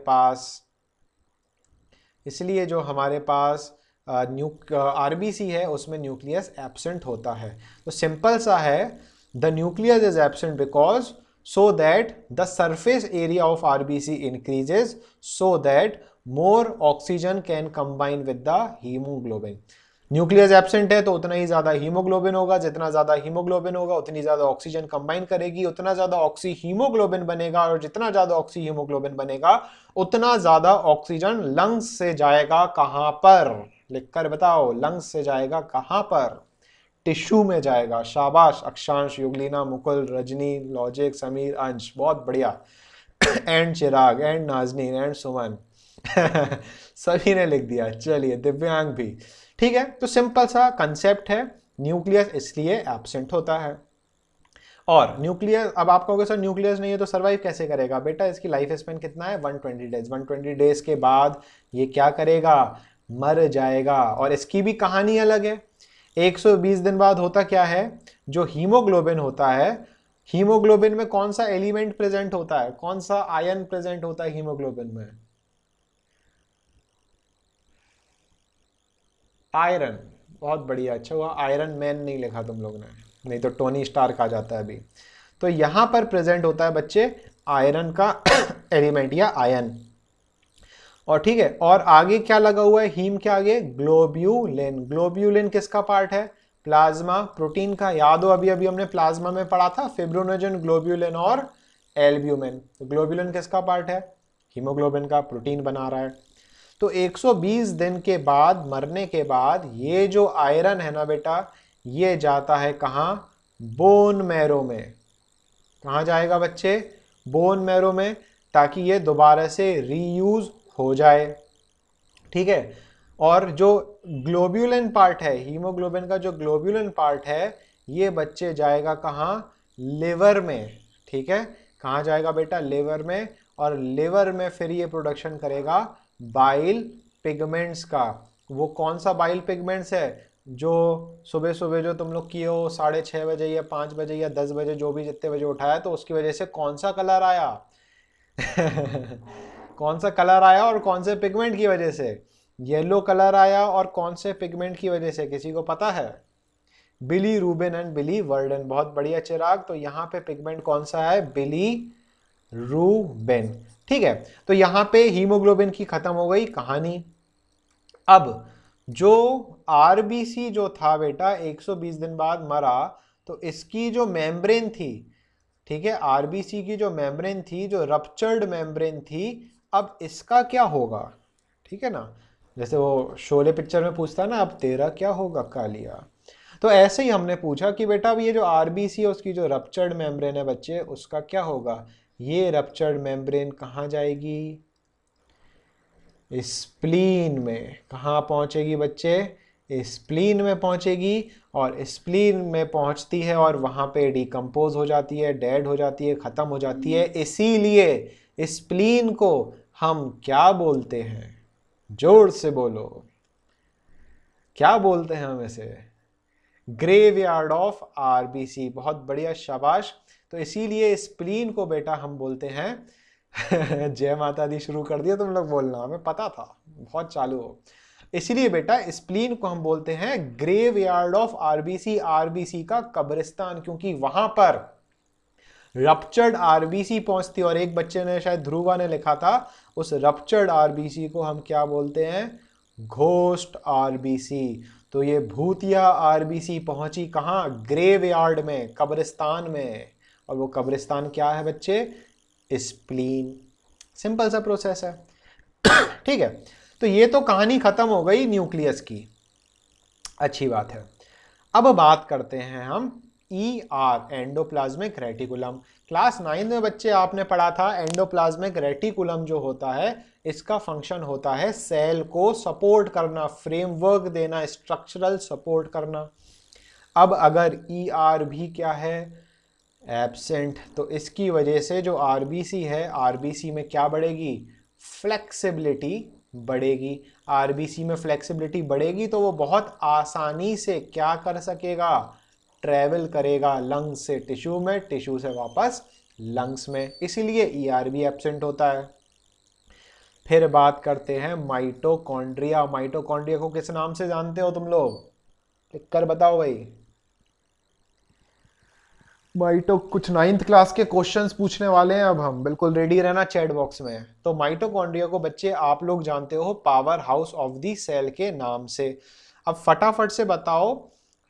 पास आरबीसी है उसमें न्यूक्लियस एब्सेंट होता है। तो सिंपल सा है, the nucleus is absent because so that the surface area of RBC increases so that more oxygen can combine with the hemoglobin। Nucleus absent है तो उतना ही ज्यादा हीमोग्लोबिन होगा, जितना ज्यादा हीमोग्लोबिन होगा उतनी ज्यादा ऑक्सीजन कंबाइन करेगी, उतना ज्यादा ऑक्सी हीमोग्लोबिन बनेगा, और जितना ज्यादा ऑक्सी हीमोग्लोबिन बनेगा उतना ज्यादा ऑक्सीजन लंग्स से जाएगा। कहां पर, लिखकर बताओ, लंग्स से जाएगा कहां पर, टिश्यू में जाएगा। शाबाश अक्षांश, युगलीना, मुकुल, रजनी, लॉजिक, समीर, अंश, बहुत बढ़िया। And Chirag and Nazneen and Suman सभी ने लिख दिया। चलिए दिव्यांग भी, ठीक है। तो सिंपल सा कंसेप्ट है, न्यूक्लियस इसलिए एब्सेंट होता है। और न्यूक्लियस, अब आप कहोगे सर न्यूक्लियस नहीं है तो सर्वाइव कैसे करेगा, बेटा इसकी लाइफ स्पेन कितना है, 120 डेज। 120 डेज के बाद ये क्या करेगा, मर जाएगा। और इसकी भी कहानी अलग है। 120 दिन बाद होता क्या है, जो हीमोग्लोबिन होता है, हीमोग्लोबिन में कौन सा एलिमेंट प्रेजेंट होता है, कौन सा आयन प्रेजेंट होता है हीमोग्लोबिन में, आयरन। बहुत बढ़िया, अच्छा हुआ आयरन मैन नहीं लिखा तुम लोग ने, नहीं तो टोनी स्टार्क आ जाता है अभी। तो यहां पर प्रेजेंट होता है बच्चे आयरन का एलिमेंट या आयन। और ठीक है, और आगे क्या लगा हुआ है हीम के आगे, ग्लोब्यूलिन। ग्लोब्यूलिन किसका पार्ट है, प्लाज्मा प्रोटीन का। याद हो अभी अभी हमने प्लाज्मा में पढ़ा था फिब्रोनोजन, ग्लोब्यूलिन और एल्ब्यूमिन। तो ग्लोब्यूलिन किसका पार्ट है, हीमोग्लोबिन का, प्रोटीन बना रहा है। तो 120 दिन के बाद, मरने के बाद, ये जो आयरन है ना बेटा, ये जाता है कहाँ? बोन मैरो में। कहाँ जाएगा बच्चे? बोन मैरो में, ताकि ये दोबारा से रीयूज हो जाए। ठीक है। और जो ग्लोब्यूलिन पार्ट है, हीमोग्लोबिन का जो ग्लोब्यूलिन पार्ट है, ये बच्चे जाएगा कहाँ? लिवर में। ठीक है। कहाँ जाएगा बेटा? लिवर में। और लिवर में फिर ये प्रोडक्शन करेगा बाइल पिगमेंट्स का। वो कौन सा बाइल पिगमेंट्स है? जो सुबह सुबह जो तुम लोग किए हो 6:30 बजे या 5 बजे या 10 बजे, जो भी जितने बजे उठाया, तो उसकी वजह से कौन सा कलर आया? कौन सा कलर आया और कौन से पिगमेंट की वजह से? येलो कलर आया, और कौन से पिगमेंट की वजह से? किसी को पता है? बिली रूबिन एंड बिली वर्डन। बहुत बढ़िया चिराग। तो यहाँ पे पिगमेंट कौन सा है? बिली रूबिन। ठीक है। तो यहाँ पे हीमोग्लोबिन की खत्म हो गई कहानी। अब जो आरबीसी जो था बेटा 120 दिन बाद मरा, तो इसकी जो मेम्ब्रेन थी, ठीक है, आरबीसी की जो मेम्ब्रेन थी, जो रप्चर्ड मेम्ब्रेन थी, अब इसका क्या होगा? ठीक है ना, जैसे वो शोले पिक्चर में पूछता है ना, अब तेरा क्या होगा कालिया। तो ऐसे ही हमने पूछा कि बेटा अब ये जो आरबीसी है उसकी जो रप्चर्ड मेम्ब्रेन है बच्चे, उसका क्या होगा? ये रप्चर्ड मेम्ब्रेन कहाँ जाएगी? स्प्लीन में। कहाँ पहुंचेगी बच्चे? स्प्लीन में पहुंचेगी। और स्प्लीन में पहुंचती है और वहां पे डिकम्पोज हो जाती है, डेड हो जाती है, खत्म हो जाती है। इसीलिए स्प्लीन को हम क्या बोलते हैं? जोर से बोलो, क्या बोलते हैं हम इसे? Graveyard of RBC. बहुत बढ़िया, शाबाश। तो इसीलिए स्प्लीन को बेटा हम बोलते हैं जय माता दी शुरू कर दिया तुम लोग बोलना, हमें पता था, बहुत चालू हो। इसीलिए बेटा स्प्लीन को हम बोलते हैं ग्रेवयार्ड ऑफ आरबीसी, आरबीसी का कब्रिस्तान, क्योंकि वहां पर रप्चर्ड आरबीसी पहुंचती। और एक बच्चे ने, शायद ध्रुवा ने लिखा था, उस रप्चर्ड आरबीसी को हम क्या बोलते हैं? Ghost RBC. तो ये भूतिया आरबीसी पहुंची कहां? ग्रेवयार्ड में, कब्रिस्तान में। और वो कब्रिस्तान क्या है बच्चे? स्प्लीन। सिंपल सा प्रोसेस है। ठीक है। तो ये तो कहानी खत्म हो गई न्यूक्लियस की, अच्छी बात है। अब बात करते हैं हम एंडोप्लाज्मिक रेटिकुलम। क्लास 9 में बच्चे आपने पढ़ा था एंडोप्लाज्मिक रेटिकुलम जो होता है, इसका फंक्शन होता है सेल को सपोर्ट करना, फ्रेमवर्क देना, स्ट्रक्चरल सपोर्ट करना। अब अगर भी क्या है? एब्सेंट। तो इसकी वजह से जो आरबीसी है, आरबीसी में क्या बढ़ेगी? फ्लेक्सिबिलिटी बढ़ेगी। आरबीसी में फ्लेक्सिबिलिटी बढ़ेगी तो वो बहुत आसानी से क्या कर सकेगा? ट्रेवल करेगा लंग्स से टिश्यू में, टिश्यू से वापस लंग्स में। इसीलिए ईआरबी एब्सेंट होता है। फिर बात करते हैं माइटोकॉन्ड्रिया। माइटोकॉन्ड्रिया को किस नाम से जानते हो तुम लोग? लिख कर बताओ भाई। कुछ 9th क्लास के क्वेश्चंस पूछने वाले हैं अब हम, बिल्कुल रेडी रहना चैट बॉक्स में। तो माइटोकॉन्ड्रिया को बच्चे आप लोग जानते हो power house of the cell के नाम से। अब फटाफट से बताओ,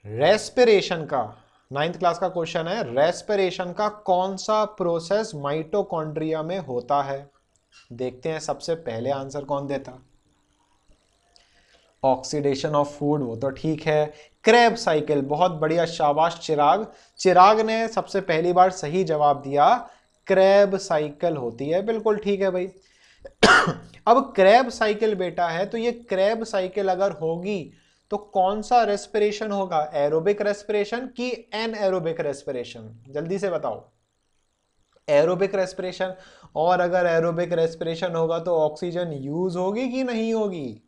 रेस्पिरेशन का 9th क्लास का क्वेश्चन है, रेस्पिरेशन का कौन सा प्रोसेस माइटोकॉन्ड्रिया में होता है? देखते हैं सबसे पहले आंसर कौन देता। ऑक्सीडेशन ऑफ फूड, वो तो ठीक है। क्रेब साइकिल, बहुत बढ़िया, शाबाश चिराग। चिराग ने सबसे पहली बार सही जवाब दिया, क्रेब साइकिल होती है, बिल्कुल ठीक है भाई। अब क्रेब साइकिल बेटा है, तो ये क्रेब साइकिल अगर होगी तो कौन सा रेस्पिरेशन होगा? एरोबिक रेस्पिरेशन कि एनएरोबिक रेस्पिरेशन? जल्दी से बताओ। Aerobic respiration. और अगर एरोबिक रेस्पिरेशन होगा तो ऑक्सीजन यूज होगी कि नहीं होगी?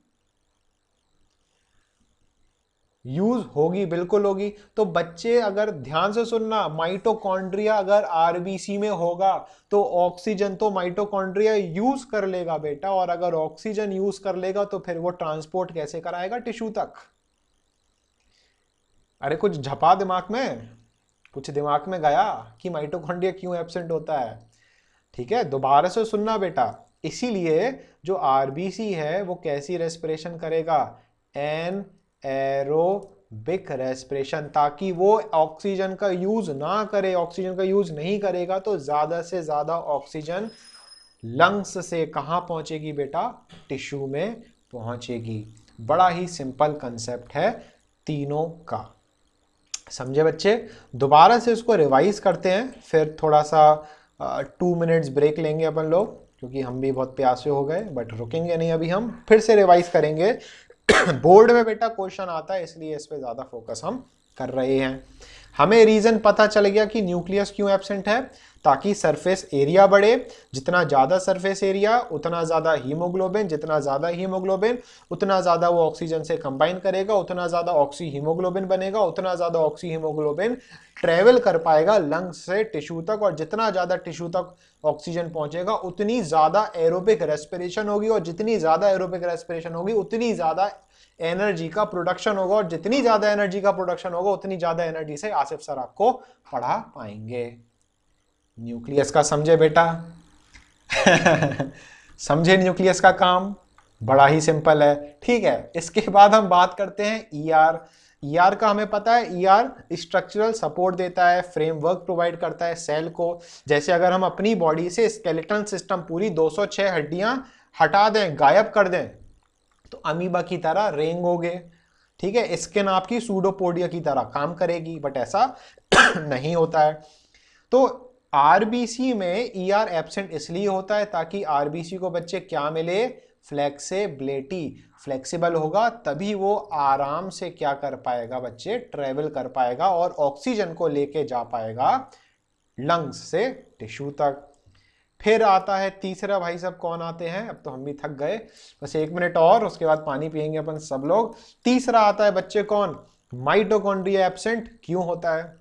यूज होगी, बिल्कुल होगी। तो बच्चे अगर ध्यान से सुनना, माइटोकॉन्ड्रिया अगर आरबीसी में होगा तो ऑक्सीजन तो माइटोकॉन्ड्रिया यूज कर लेगा बेटा, और अगर ऑक्सीजन यूज कर लेगा तो फिर वो ट्रांसपोर्ट कैसे कराएगा टिश्यू तक? अरे कुछ झपा दिमाग में, कुछ दिमाग में गया कि माइटोकॉन्ड्रिया क्यों एब्सेंट होता है? ठीक है, दोबारा से सुनना बेटा। इसीलिए जो आरबीसी है वो कैसी रेस्पिरेशन करेगा? एन एरोबिक रेस्पिरेशन, ताकि वो ऑक्सीजन का यूज ना करे। ऑक्सीजन का यूज नहीं करेगा तो ज्यादा से ज्यादा ऑक्सीजन लंग्स से कहाँ पहुंचेगी बेटा? टिश्यू में पहुंचेगी। बड़ा ही सिंपल कंसेप्ट है तीनों का। समझे बच्चे? दोबारा से इसको रिवाइज करते हैं, फिर थोड़ा सा 2 मिनट्स ब्रेक लेंगे अपन लोग, क्योंकि हम भी बहुत प्यासे हो गए, बट रुकेंगे नहीं अभी, हम फिर से रिवाइज करेंगे। बोर्ड में बेटा क्वेश्चन आता है, इसलिए इस पे ज़्यादा फोकस हम कर रहे हैं। हमें रीज़न पता चल गया कि न्यूक्लियस क्यों एब्सेंट है, ताकि सरफेस एरिया बढ़े। जितना ज़्यादा सरफेस एरिया उतना ज़्यादा हीमोग्लोबिन, जितना ज़्यादा हीमोग्लोबिन उतना ज़्यादा वो ऑक्सीजन से कंबाइन करेगा, उतना ज़्यादा ऑक्सी हीमोग्लोबिन बनेगा, उतना ज़्यादा ऑक्सी हीमोग्लोबिन ट्रेवल कर पाएगा लंग्स से टिश्यू तक, और जितना ज़्यादा टिश्यू तक ऑक्सीजन पहुंचेगा उतनी ज़्यादा एरोबिक रेस्पिरेशन होगी, और जितनी ज़्यादा एरोबिक रेस्पिरेशन होगी उतनी ज़्यादा एनर्जी का प्रोडक्शन होगा, और जितनी ज़्यादा एनर्जी का प्रोडक्शन होगा उतनी ज़्यादा एनर्जी से आसिफ सर आपको पढ़ा पाएंगे। न्यूक्लियस का समझे बेटा? समझे न्यूक्लियस का काम? बड़ा ही सिंपल है। ठीक है, इसके बाद हम बात करते हैं ईआर। ईआर का हमें पता है, ईआर स्ट्रक्चरल सपोर्ट देता है, फ्रेमवर्क प्रोवाइड करता है सेल को। जैसे अगर हम अपनी बॉडी से स्केलेटल सिस्टम पूरी 206 हड्डियां हटा दें, गायब कर दें, तो अमीबा की तरह रेंगोगे। ठीक है, स्किन आपकी सूडोपोडिया की तरह काम करेगी, बट ऐसा नहीं होता है। तो आरबीसी में ईआर एब्सेंट इसलिए होता है ताकि आरबीसी को बच्चे क्या मिले? फ्लेक्सिबिलिटी। फ्लेक्सिबल होगा तभी वो आराम से क्या कर पाएगा बच्चे? ट्रेवल कर पाएगा और ऑक्सीजन को लेके जा पाएगा लंग्स से टिश्यू तक। फिर आता है तीसरा, भाई साहब कौन आते हैं? अब तो हम भी थक गए, बस 1 मिनट और, उसके बाद पानी पियेंगे अपन सब लोग। तीसरा आता है बच्चे कौन? Mitochondria absent. क्यों होता है?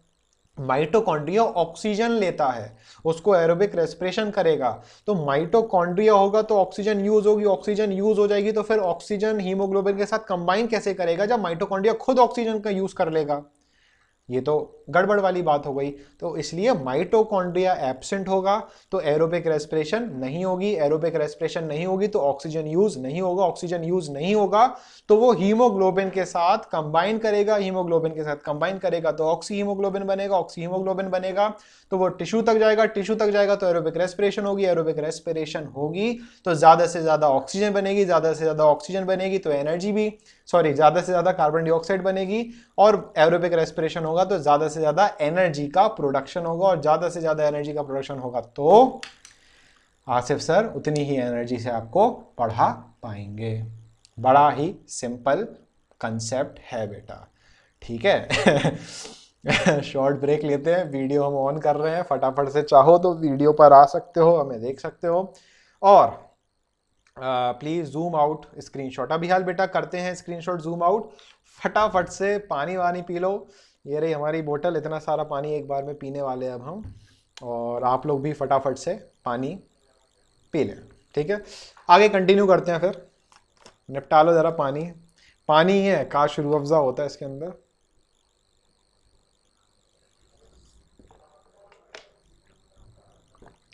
माइटोकॉन्ड्रिया ऑक्सीजन लेता है, उसको एरोबिक रेस्पिरेशन करेगा, तो माइटोकॉन्ड्रिया होगा तो ऑक्सीजन यूज होगी, ऑक्सीजन यूज हो जाएगी तो फिर ऑक्सीजन हीमोग्लोबिन के साथ कंबाइन कैसे करेगा जब माइटोकॉन्ड्रिया खुद ऑक्सीजन का यूज कर लेगा? ये तो गड़बड़ वाली बात हो गई। तो इसलिए माइटोकॉन्ड्रिया एब्सेंट होगा तो एरोबिक रेस्पिरेशन नहीं होगी, एरोबिक रेस्पिरेशन नहीं होगी तो ऑक्सीजन यूज नहीं होगा, ऑक्सीजन यूज नहीं होगा तो वो हीमोग्लोबिन के साथ कंबाइन करेगा, हीमोग्लोबिन के साथ कंबाइन करेगा तो ऑक्सी हीमोग्लोबिन बनेगा, ऑक्सी हीमोग्लोबिन बनेगा तो वो टिश्यू तक जाएगा, टिश्यू तक जाएगा तो एरोबिक रेस्पिरेशन होगी, एरोबिक रेस्पिरेशन होगी तो ज्यादा से ज्यादा ऑक्सीजन बनेगी, ज्यादा से ज्यादा ऑक्सीजन बनेगी तो एनर्जी भी, सॉरी, ज्यादा से ज्यादा कार्बन डाइऑक्साइड बनेगी, और एरोबिक रेस्पिरेशन होगा तो ज्यादा से ज्यादा एनर्जी का प्रोडक्शन होगा, और ज्यादा से ज्यादा एनर्जी का प्रोडक्शन होगा तो आसिफ सर उतनी ही एनर्जी से आपको पढ़ा पाएंगे। बड़ा ही सिंपल कंसेप्ट है बेटा। ठीक है। शॉर्ट ब्रेक लेते हैं, वीडियो हम ऑन कर रहे हैं, फटाफट से चाहो तो वीडियो पर आ सकते हो, हमें देख सकते हो, और प्लीज जूम आउट स्क्रीनशॉट। अभी हाल बेटा करते हैं स्क्रीनशॉट जूम आउट, फटाफट से पानी वानी पी लो। ये रही हमारी बोतल, इतना सारा पानी एक बार में पीने वाले हैं अब हम, और आप लोग भी फटाफट से पानी पी लें। ठीक है, आगे कंटिन्यू करते हैं, फिर निपटा लो जरा पानी। पानी ही है, काश रूह अफ़ज़ा होता है इसके अंदर।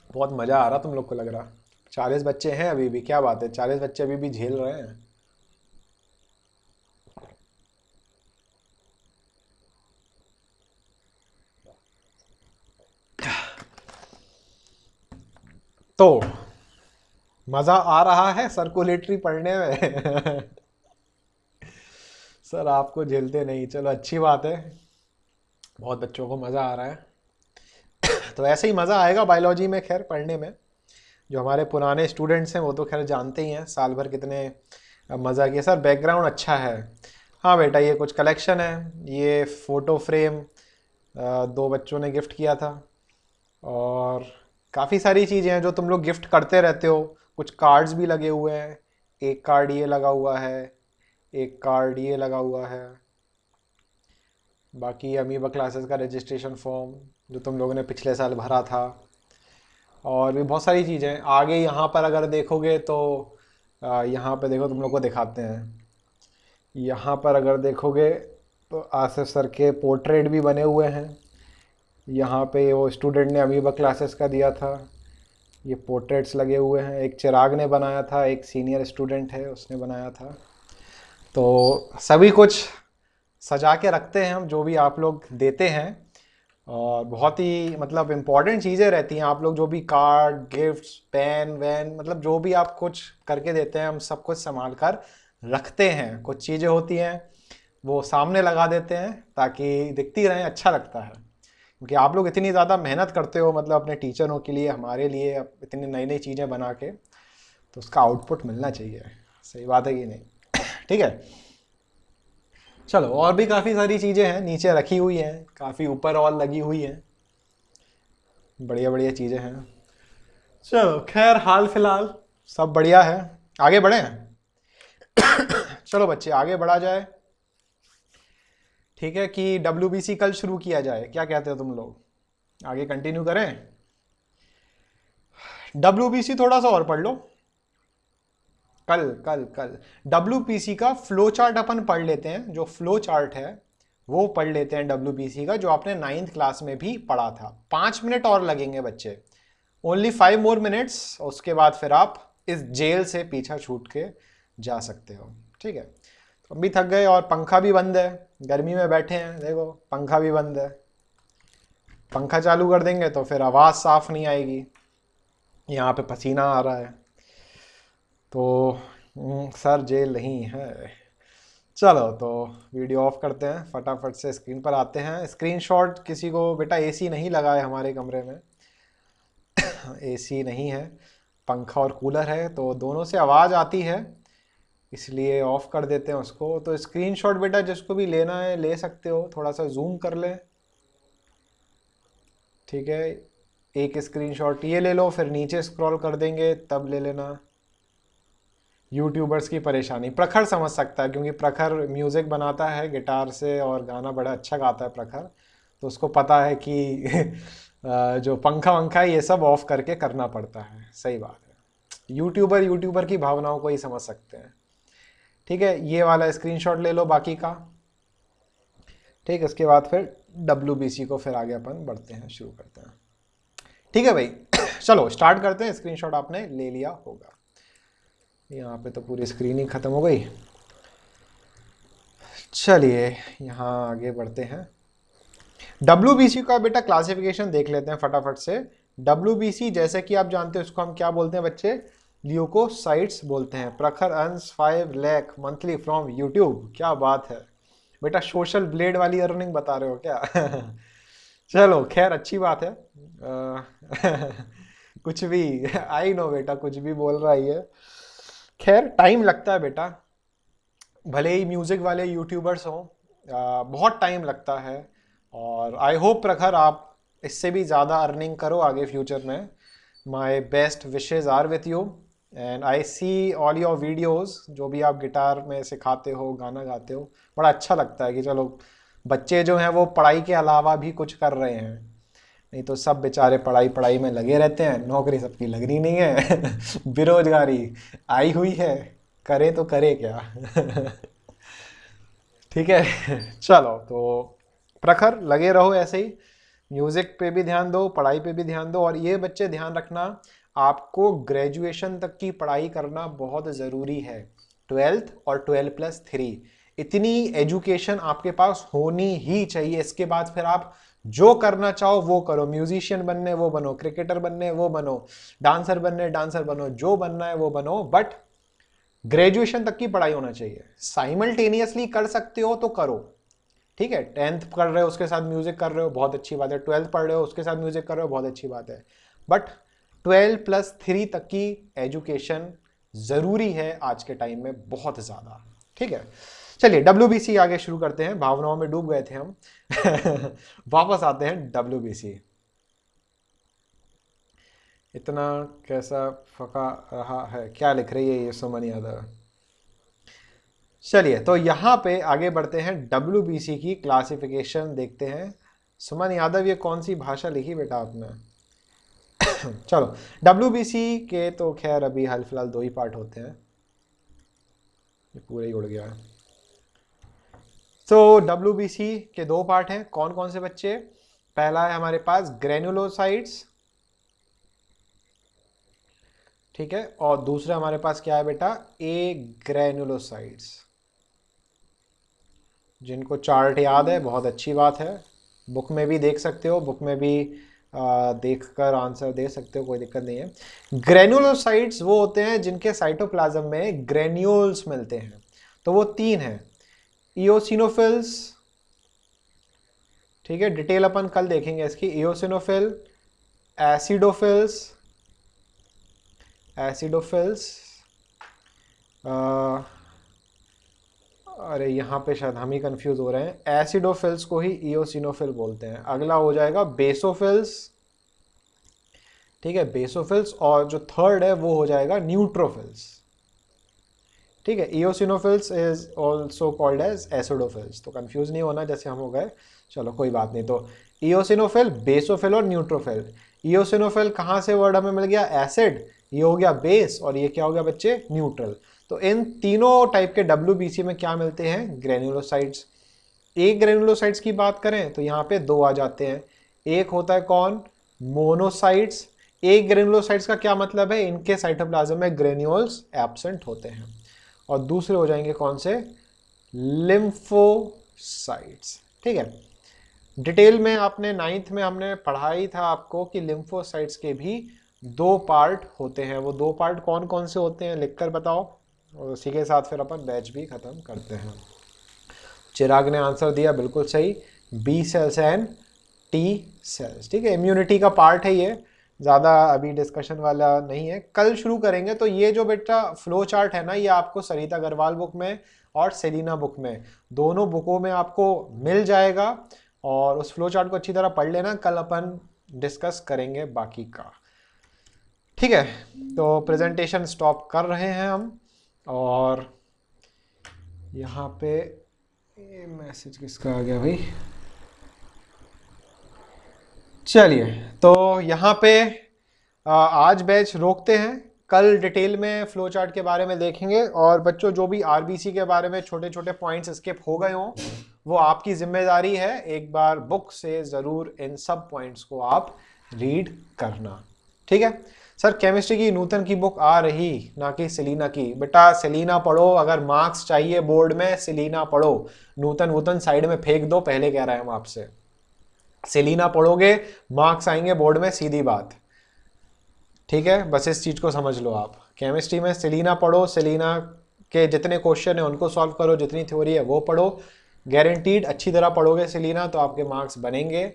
बहुत मज़ा आ रहा तुम लोग को लग रहा। 40 बच्चे हैं अभी भी, क्या बात है, 40 बच्चे अभी भी झेल रहे हैं। तो मज़ा आ रहा है सर्कुलेटरी पढ़ने में? सर आपको झेलते नहीं, चलो अच्छी बात है, बहुत बच्चों को मज़ा आ रहा है। तो ऐसे ही मज़ा आएगा बायोलॉजी में खैर पढ़ने में। जो हमारे पुराने स्टूडेंट्स हैं वो तो खैर जानते ही हैं साल भर कितने मज़ा किया। सर बैकग्राउंड अच्छा है। हाँ बेटा, ये कुछ कलेक्शन है, ये फ़ोटो फ्रेम 2 बच्चों ने गिफ्ट किया था, और काफ़ी सारी चीज़ें हैं जो तुम लोग गिफ्ट करते रहते हो। कुछ कार्ड्स भी लगे हुए हैं, एक कार्ड ये लगा हुआ है, एक कार्ड ये लगा हुआ है, बाकी अमीबा क्लासेस का रजिस्ट्रेशन फॉर्म जो तुम लोगों ने पिछले साल भरा था, और भी बहुत सारी चीज़ें। आगे यहाँ पर अगर देखोगे तो यहाँ पे देखो, तुम लोग को दिखाते हैं। यहाँ पर अगर देखोगे तो आसिफ सर के पोर्ट्रेट भी बने हुए हैं। यहाँ पे वो स्टूडेंट ने अमीबा क्लासेस का दिया था, ये पोर्ट्रेट्स लगे हुए हैं। एक चिराग ने बनाया था, एक सीनियर स्टूडेंट है उसने बनाया था। तो सभी कुछ सजा के रखते हैं हम, जो भी आप लोग देते हैं। और बहुत ही मतलब इम्पोर्टेंट चीज़ें रहती हैं। आप लोग जो भी कार्ड, गिफ्ट्स, पेन वैन, मतलब जो भी आप कुछ करके देते हैं, हम सब कुछ संभाल कर रखते हैं। कुछ चीज़ें होती हैं वो सामने लगा देते हैं ताकि दिखती रहें, अच्छा लगता है। क्योंकि आप लोग इतनी ज़्यादा मेहनत करते हो, मतलब अपने टीचरों के लिए, हमारे लिए, इतनी नई नई चीज़ें बना के, तो उसका आउटपुट मिलना चाहिए। सही बात है कि नहीं? ठीक है, चलो। और भी काफ़ी सारी चीज़ें हैं नीचे रखी हुई हैं, काफ़ी ऊपर और लगी हुई हैं, बढ़िया बढ़िया चीज़ें हैं। चलो खैर, हाल फिलहाल सब बढ़िया है। आगे बढ़े। चलो बच्चे, आगे बढ़ा जाए। ठीक है कि WBC कल शुरू किया जाए, क्या कहते हो तुम लोग? आगे कंटिन्यू करें? WBC थोड़ा सा और पढ़ लो। कल कल कल WBC का फ्लो चार्ट अपन पढ़ लेते हैं। जो फ्लो चार्ट है वो पढ़ लेते हैं WBC का, जो आपने 9th क्लास में भी पढ़ा था। 5 मिनट और लगेंगे बच्चे, ओनली 5 more minutes। उसके बाद फिर आप इस जेल से पीछा छूट के जा सकते हो। ठीक है, तो हम भी थक गए और पंखा भी बंद है, गर्मी में बैठे हैं, देखो पंखा भी बंद है। पंखा चालू कर देंगे तो फिर आवाज़ साफ नहीं आएगी, यहाँ पे पसीना आ रहा है, तो सर जेल नहीं है। चलो तो वीडियो ऑफ करते हैं, फटाफट से स्क्रीन पर आते हैं। स्क्रीनशॉट किसी को बेटा, एसी नहीं लगा है हमारे कमरे में, एसी नहीं है, पंखा और कूलर है, तो दोनों से आवाज़ आती है, इसलिए ऑफ कर देते हैं उसको। तो स्क्रीनशॉट बेटा जिसको भी लेना है ले सकते हो, थोड़ा सा जूम कर ले। ठीक है, एक स्क्रीनशॉट ये ले लो, फिर नीचे स्क्रॉल कर देंगे तब ले लेना। यूट्यूबर्स की परेशानी प्रखर समझ सकता है, क्योंकि प्रखर म्यूज़िक बनाता है गिटार से और गाना बड़ा अच्छा गाता है प्रखर, तो उसको पता है कि जो पंखा वंखा है ये सब ऑफ करके करना पड़ता है। सही बात है, यूट्यूबर की भावनाओं को ही समझ सकते हैं। ठीक है, ये वाला स्क्रीनशॉट ले लो बाकी का। ठीक है, इसके बाद फिर WBC को फिर आगे अपन बढ़ते हैं, शुरू करते हैं। ठीक है भाई, चलो स्टार्ट करते हैं। स्क्रीनशॉट आपने ले लिया होगा, यहाँ पे तो पूरी स्क्रीन ही ख़त्म हो गई। चलिए यहाँ आगे बढ़ते हैं। WBC का बेटा क्लासिफिकेशन देख लेते हैं फटाफट से। WBC जैसे कि आप जानते हो, इसको हम क्या बोलते हैं बच्चे? ल्यूकोसाइट्स बोलते हैं। प्रखर earns 5 lakh monthly from YouTube. क्या बात है बेटा, सोशल ब्लेड वाली अर्निंग बता रहे हो क्या? चलो खैर, अच्छी बात है। कुछ भी आई नो बेटा, कुछ भी बोल रहा है ये। खैर टाइम लगता है बेटा, भले ही म्यूज़िक वाले यूट्यूबर्स हों, बहुत टाइम लगता है। और आई होप प्रखर आप इससे भी ज़्यादा अर्निंग करो आगे फ्यूचर में। My best wishes are with you, and I see all your videos. जो भी आप गिटार में सिखाते हो, गाना गाते हो, बड़ा अच्छा लगता है कि चलो बच्चे जो हैं वो पढ़ाई के अलावा भी कुछ कर रहे हैं। नहीं तो सब बेचारे पढ़ाई पढ़ाई में लगे रहते हैं, नौकरी सबकी लगनी नहीं है। बेरोजगारी आई हुई है, करे तो करे क्या? ठीक है। चलो तो प्रखर लगे रहो ऐसे ही, म्यूजिक पे भी ध्यान दो, पढ़ाई पे भी ध्यान दो। और ये बच्चे ध्यान रखना, आपको ग्रेजुएशन तक की पढ़ाई करना बहुत ज़रूरी है। 12th और 12+3 इतनी एजुकेशन आपके पास होनी ही चाहिए। इसके बाद फिर आप जो करना चाहो वो करो, म्यूजिशियन बनने वो बनो, क्रिकेटर बनने वो बनो, डांसर बनने डांसर बनो, जो बनना है वो बनो, बट ग्रेजुएशन तक की पढ़ाई होना चाहिए। साइमल्टेनियसली कर सकते हो तो करो, ठीक है। 10th कर रहे हो उसके साथ म्यूजिक कर रहे हो, बहुत अच्छी बात है। 12th पढ़ रहे हो उसके साथ म्यूजिक कर रहे हो, बहुत अच्छी बात है। बट 12+3 तक की एजुकेशन जरूरी है आज के टाइम में, बहुत ज्यादा। ठीक है, चलिए WBC आगे शुरू करते हैं, भावनाओं में डूब गए थे हम। वापस आते हैं WBC। इतना कैसा फका रहा है, क्या लिख रही है ये सुमन यादव? चलिए तो यहाँ पे आगे बढ़ते हैं, WBC की क्लासिफिकेशन देखते हैं। सुमन यादव ये कौन सी भाषा लिखी बेटा आपने? चलो, WBC के तो खैर अभी हाल फिलहाल 2 ही पार्ट होते हैं, ये पूरा ही उड़ गया है। तो WBC के 2 पार्ट हैं, कौन कौन से बच्चे? पहला है हमारे पास ग्रेनुलोसाइट्स, ठीक है, और दूसरा हमारे पास क्या है बेटा? ए ग्रेनुलोसाइट्स। जिनको चार्ट याद है बहुत अच्छी बात है, बुक में भी देख सकते हो, बुक में भी देख कर आंसर दे सकते हो, कोई दिक्कत नहीं है। ग्रेन्युलोसाइट्स वो होते हैं जिनके साइटोप्लाज्म में ग्रेन्यूल्स मिलते हैं, तो वो 3 हैं। इओसिनोफिल्स, ठीक है, डिटेल अपन कल देखेंगे इसकी। इओसिनोफिल, एसिडोफिल्स, एसिडोफिल्स, अरे यहाँ पे शायद हम ही कंफ्यूज हो रहे हैं, एसिडोफिल्स को ही इओसिनोफिल बोलते हैं। अगला हो जाएगा बेसोफिल्स, ठीक है, बेसोफिल्स, और जो थर्ड है वो हो जाएगा न्यूट्रोफिल्स, ठीक है। Eosinophils is also called as acidophils, तो कंफ्यूज नहीं होना जैसे हम हो गए, चलो कोई बात नहीं। तो इओसिनोफिल, बेसोफिल और न्यूट्रोफिल। इओसिनोफिल कहाँ से वर्ड हमें मिल गया, एसिड, ये हो गया बेस, और ये क्या हो गया बच्चे, न्यूट्रल। तो इन तीनों टाइप के WBC में क्या मिलते हैं, ग्रेन्युलोसाइट्स। एक ग्रेन्युलोसाइट्स की बात करें तो यहाँ पे 2 आ जाते हैं। एक होता है कौन, मोनोसाइट्स। एक ग्रेन्युलोसाइट्स का क्या मतलब है, इनके साइटोप्लाज्म में ग्रेन्यूल्स एब्सेंट होते हैं। और दूसरे हो जाएंगे कौन से, लिम्फोसाइट्स, ठीक है। डिटेल में आपने 9th में हमने पढ़ाई था आपको कि लिम्फोसाइट्स के भी 2 पार्ट होते हैं। वो 2 पार्ट कौन कौन से होते हैं लिखकर बताओ, और उसी के साथ फिर अपन बैच भी खत्म करते हैं। चिराग ने आंसर दिया बिल्कुल सही, B cells and T cells, ठीक है। इम्यूनिटी का पार्ट है ये, ज़्यादा अभी डिस्कशन वाला नहीं है, कल शुरू करेंगे। तो ये जो बेटा फ्लो चार्ट है ना, ये आपको सरिता अग्रवाल बुक में और सेलिना बुक में, दोनों बुकों में आपको मिल जाएगा, और उस फ्लो चार्ट को अच्छी तरह पढ़ लेना, कल अपन डिस्कस करेंगे बाकी का, ठीक है। तो प्रेजेंटेशन स्टॉप कर रहे हैं हम, और यहाँ पे ये मैसेज किसका आ गया भाई, चलिए तो यहाँ पे आज बैच रोकते हैं, कल डिटेल में फ्लो चार्ट के बारे में देखेंगे। और बच्चों जो भी RBC के बारे में छोटे छोटे पॉइंट्स स्किप हो गए हों, वो आपकी जिम्मेदारी है, एक बार बुक से ज़रूर इन सब पॉइंट्स को आप रीड करना, ठीक है। सर केमिस्ट्री की नूतन की बुक आ रही, ना कि सेलिना की। बेटा सेलिना पढ़ो, अगर मार्क्स चाहिए बोर्ड में सेलिना पढ़ो, नूतन वूतन साइड में फेंक दो, पहले कह रहे हैं हम आपसे। सेलिना पढ़ोगे मार्क्स आएंगे बोर्ड में, सीधी बात, ठीक है। बस इस चीज को समझ लो आप, केमिस्ट्री में सेलिना पढ़ो, सेलिना के जितने क्वेश्चन है उनको सॉल्व करो, जितनी थ्योरी है वो पढ़ो, गारंटीड अच्छी तरह पढ़ोगे सेलिना तो आपके मार्क्स बनेंगे।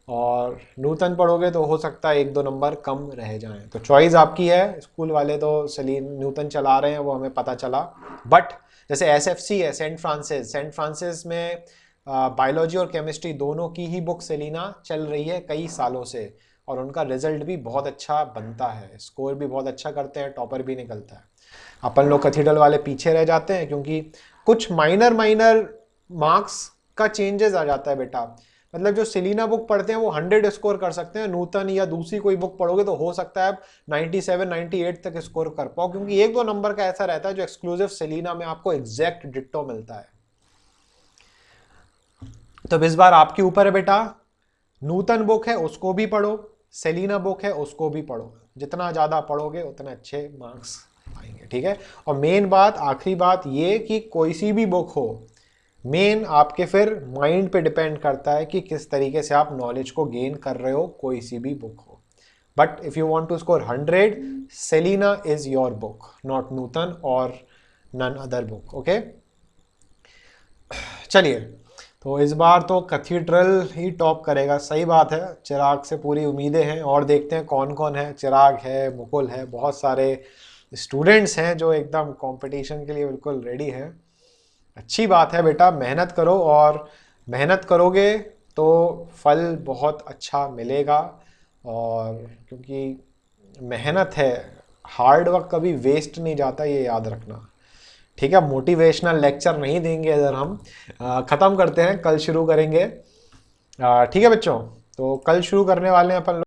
और नूतन पढ़ोगे तो हो सकता है 1-2 नंबर कम रह जाएं, तो चॉइस आपकी है। स्कूल वाले तो नूतन चला रहे हैं, वो हमें पता चला, बट जैसे SFC है, सेंट फ्रांसिस में बायोलॉजी और केमिस्ट्री दोनों की ही बुक सेलिना चल रही है कई सालों से, और उनका रिजल्ट भी बहुत अच्छा बनता है, स्कोर भी बहुत अच्छा करते हैं, टॉपर भी निकलता है। अपन लोग कैथेड्रल वाले पीछे रह जाते हैं, क्योंकि कुछ माइनर मार्क्स का चेंजेस आ जाता है बेटा। मतलब जो सेलिना बुक पढ़ते हैं वो 100 स्कोर कर सकते हैं, नूतन या दूसरी कोई बुक पढ़ोगे तो हो सकता है 97-98 तक स्कोर कर पाओ, क्योंकि 1-2 नंबर का ऐसा रहता है जो एक्सक्लूसिव सेलिना में आपको एग्जैक्ट डिट्टो मिलता है। तो इस बार आपके ऊपर है बेटा, नूतन बुक है उसको भी पढ़ो, सेलिना बुक है उसको भी पढ़ो, जितना ज़्यादा पढ़ोगे उतने अच्छे मार्क्स आएंगे, ठीक है। और मेन बात, आखिरी बात ये कि कोई सी भी बुक हो, मेन आपके फिर माइंड पे डिपेंड करता है कि किस तरीके से आप नॉलेज को गेन कर रहे हो, कोई सी भी बुक हो। But if you want to score 100, Selina is your book, not Nootan और नन अदर बुक, ओके। चलिए, तो इस बार तो कैथेड्रल ही टॉप करेगा, सही बात है, चिराग से पूरी उम्मीदें हैं। और देखते हैं कौन कौन है, चिराग है, मुकुल है, बहुत सारे स्टूडेंट्स हैं जो एकदम कंपटीशन के लिए बिल्कुल रेडी है। अच्छी बात है बेटा, मेहनत करो, और मेहनत करोगे तो फल बहुत अच्छा मिलेगा। और क्योंकि मेहनत है, हार्ड वर्क कभी वेस्ट नहीं जाता, ये याद रखना, ठीक है। मोटिवेशनल लेक्चर नहीं देंगे अगर हम, ख़त्म करते हैं, कल शुरू करेंगे, ठीक है बच्चों। तो कल शुरू करने वाले हैं अपन लोग